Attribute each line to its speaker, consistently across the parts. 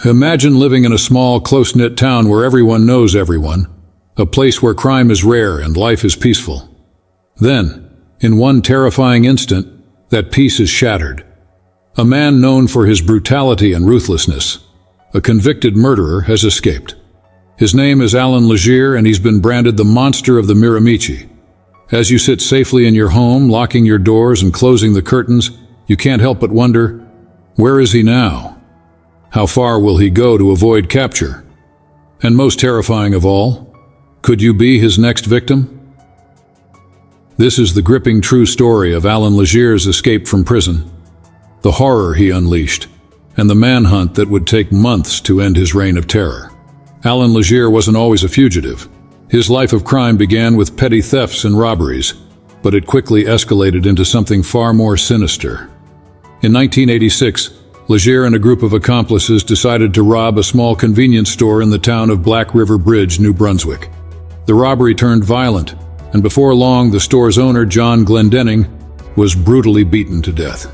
Speaker 1: Imagine living in a small, close-knit town where everyone knows everyone, a place where crime is rare and life is peaceful. Then, in one terrifying instant, that peace is shattered. A man known for his brutality and ruthlessness, a convicted murderer, has escaped. His name is Allan Legere, and he's been branded the monster of the Miramichi. As you sit safely in your home, locking your doors and closing the curtains, you can't help but wonder, where is he now? How far will he go to avoid capture? And most terrifying of all, could you be his next victim? This is the gripping true story of Allan Legere's escape from prison, the horror he unleashed, and the manhunt that would take months to end his reign of terror. Allan Legere wasn't always a fugitive. His life of crime began with petty thefts and robberies, but it quickly escalated into something far more sinister. In 1986, Legere and a group of accomplices decided to rob a small convenience store in the town of Black River Bridge, New Brunswick. The robbery turned violent, and before long the store's owner, John Glendenning, was brutally beaten to death.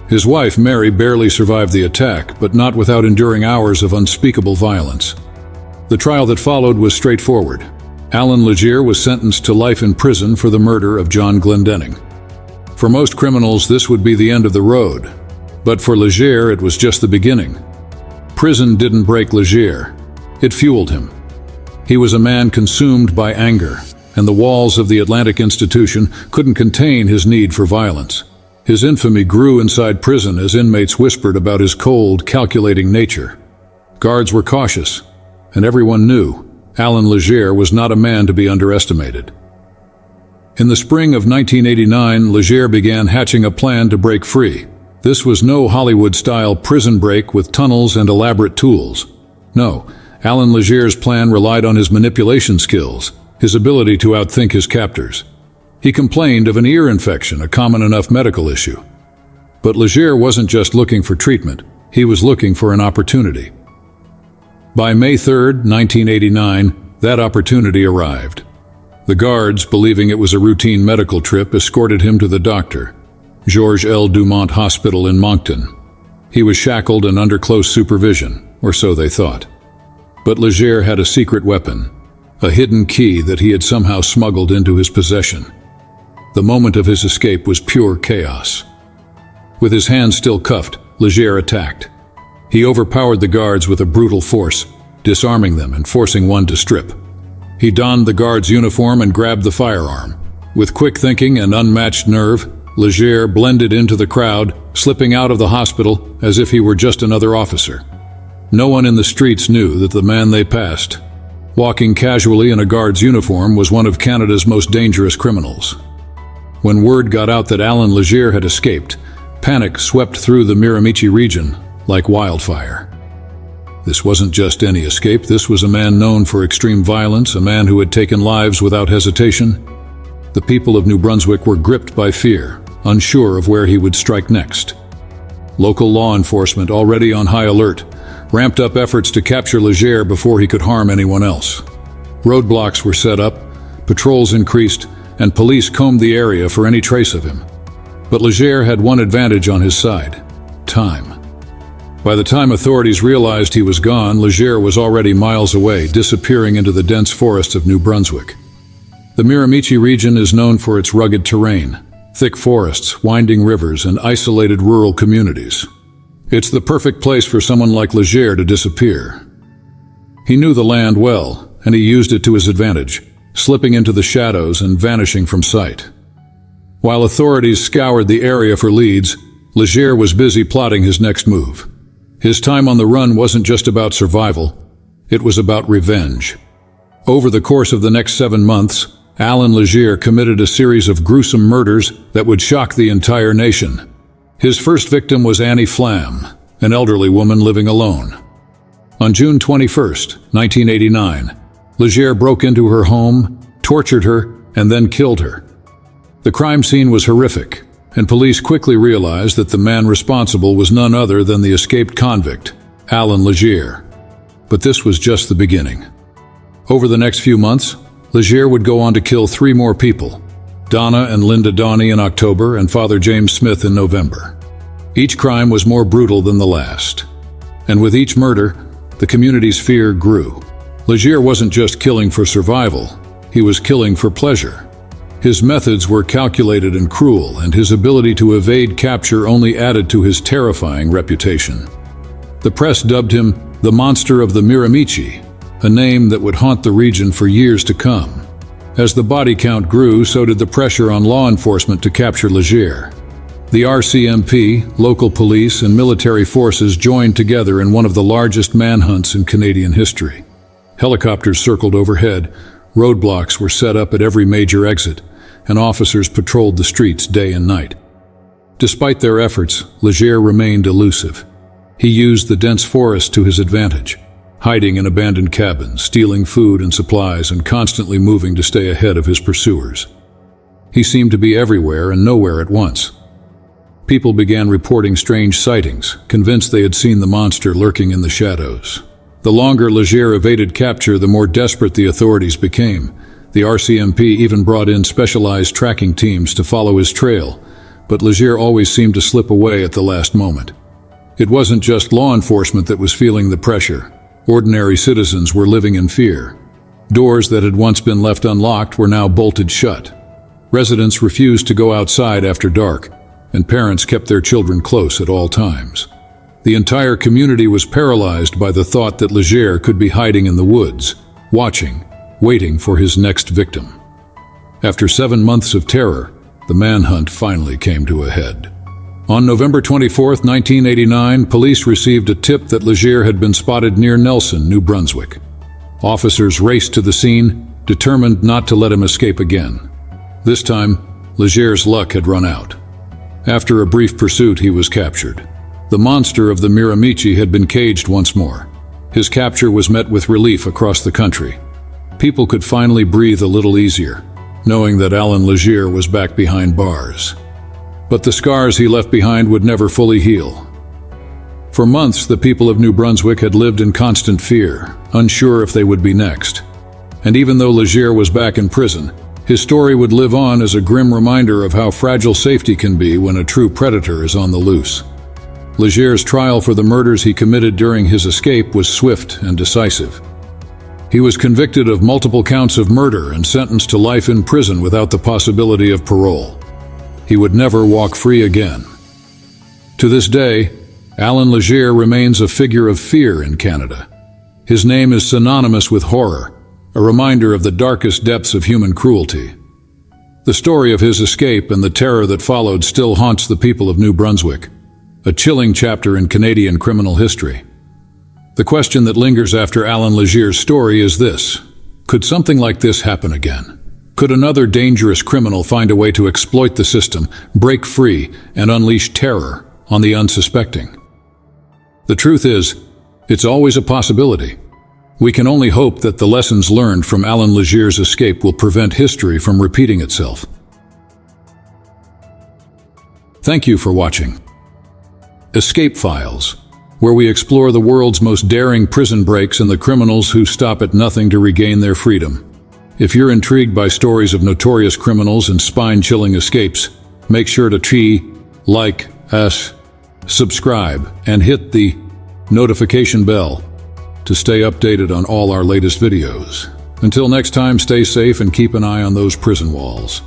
Speaker 1: His wife, Mary, barely survived the attack, but not without enduring hours of unspeakable violence. The trial that followed was straightforward. Allan Legere was sentenced to life in prison for the murder of John Glendenning. For most criminals, this would be the end of the road. But for Legere, it was just the beginning. Prison didn't break Legere. It fueled him. He was a man consumed by anger, and the walls of the Atlantic institution couldn't contain his need for violence. His infamy grew inside prison as inmates whispered about his cold, calculating nature. Guards were cautious, and everyone knew Allan Legere was not a man to be underestimated. In the spring of 1989, Legere began hatching a plan to break free. This was no Hollywood-style prison break with tunnels and elaborate tools. No, Allan Legere's plan relied on his manipulation skills, his ability to outthink his captors. He complained of an ear infection, a common enough medical issue. But Legere wasn't just looking for treatment, he was looking for an opportunity. By May 3, 1989, that opportunity arrived. The guards, believing it was a routine medical trip, escorted him to the doctor, Georges L. Dumont Hospital in Moncton. He was shackled and under close supervision, or so they thought. But Legere had a secret weapon, a hidden key that he had somehow smuggled into his possession. The moment of his escape was pure chaos. With his hands still cuffed, Legere attacked. He overpowered the guards with a brutal force, disarming them and forcing one to strip. He donned the guard's uniform and grabbed the firearm. With quick thinking and unmatched nerve, Legere blended into the crowd, slipping out of the hospital as if he were just another officer. No one in the streets knew that the man they passed, walking casually in a guard's uniform, was one of Canada's most dangerous criminals. When word got out that Allan Legere had escaped, panic swept through the Miramichi region like wildfire. This wasn't just any escape, this was a man known for extreme violence, a man who had taken lives without hesitation. The people of New Brunswick were gripped by fear, unsure of where he would strike next. Local law enforcement, already on high alert, ramped up efforts to capture Legere before he could harm anyone else. Roadblocks were set up, patrols increased, and police combed the area for any trace of him. But Legere had one advantage on his side: time. By the time authorities realized he was gone, Legere was already miles away, disappearing into the dense forests of New Brunswick. The Miramichi region is known for its rugged terrain, thick forests, winding rivers, and isolated rural communities. It's the perfect place for someone like Legere to disappear. He knew the land well, and he used it to his advantage, slipping into the shadows and vanishing from sight. While authorities scoured the area for leads, Legere was busy plotting his next move. His time on the run wasn't just about survival, it was about revenge. Over the course of the next 7 months, Allan Legere committed a series of gruesome murders that would shock the entire nation. His first victim was Annie Flam, an elderly woman living alone. On June 21, 1989, Legere broke into her home, tortured her, and then killed her. The crime scene was horrific, and police quickly realized that the man responsible was none other than the escaped convict, Allan Legere. But this was just the beginning. Over the next few months, Legere would go on to kill 3 more people: Donna and Linda Donnie in October and Father James Smith in November. Each crime was more brutal than the last. And with each murder, the community's fear grew. Legere wasn't just killing for survival, he was killing for pleasure. His methods were calculated and cruel, and his ability to evade capture only added to his terrifying reputation. The press dubbed him the Monster of the Miramichi, a name that would haunt the region for years to come. As the body count grew, so did the pressure on law enforcement to capture Legere. The RCMP, local police, and military forces joined together in one of the largest manhunts in Canadian history. Helicopters circled overhead, roadblocks were set up at every major exit, and officers patrolled the streets day and night. Despite their efforts, Legere remained elusive. He used the dense forest to his advantage, hiding in abandoned cabins, stealing food and supplies, and constantly moving to stay ahead of his pursuers. He seemed to be everywhere and nowhere at once. People began reporting strange sightings, convinced they had seen the monster lurking in the shadows. The longer Legere evaded capture, the more desperate the authorities became. The RCMP even brought in specialized tracking teams to follow his trail, but Legere always seemed to slip away at the last moment. It wasn't just law enforcement that was feeling the pressure. Ordinary citizens were living in fear. Doors that had once been left unlocked were now bolted shut. Residents refused to go outside after dark, and parents kept their children close at all times. The entire community was paralyzed by the thought that Legere could be hiding in the woods, watching, waiting for his next victim. After 7 months of terror, the manhunt finally came to a head. On November 24, 1989, police received a tip that Legere had been spotted near Nelson, New Brunswick. Officers raced to the scene, determined not to let him escape again. This time, Legere's luck had run out. After a brief pursuit, he was captured. The monster of the Miramichi had been caged once more. His capture was met with relief across the country. People could finally breathe a little easier, knowing that Allan Legere was back behind bars. But the scars he left behind would never fully heal. For months, the people of New Brunswick had lived in constant fear, unsure if they would be next. And even though Legere was back in prison, his story would live on as a grim reminder of how fragile safety can be when a true predator is on the loose. Legere's trial for the murders he committed during his escape was swift and decisive. He was convicted of multiple counts of murder and sentenced to life in prison without the possibility of parole. He would never walk free again. To this day, Allan Legere remains a figure of fear in Canada. His name is synonymous with horror, a reminder of the darkest depths of human cruelty. The story of his escape and the terror that followed still haunts the people of New Brunswick, a chilling chapter in Canadian criminal history. The question that lingers after Allan Legere's story is this: could something like this happen again? Could another dangerous criminal find a way to exploit the system, break free, and unleash terror on the unsuspecting? The truth is, it's always a possibility. We can only hope that the lessons learned from Allan Legere's escape will prevent history from repeating itself. Thank you for watching Escape Files, where we explore the world's most daring prison breaks and the criminals who stop at nothing to regain their freedom. If you're intrigued by stories of notorious criminals and spine-chilling escapes, make sure to like us, subscribe, and hit the notification bell to stay updated on all our latest videos. Until next time, stay safe and keep an eye on those prison walls.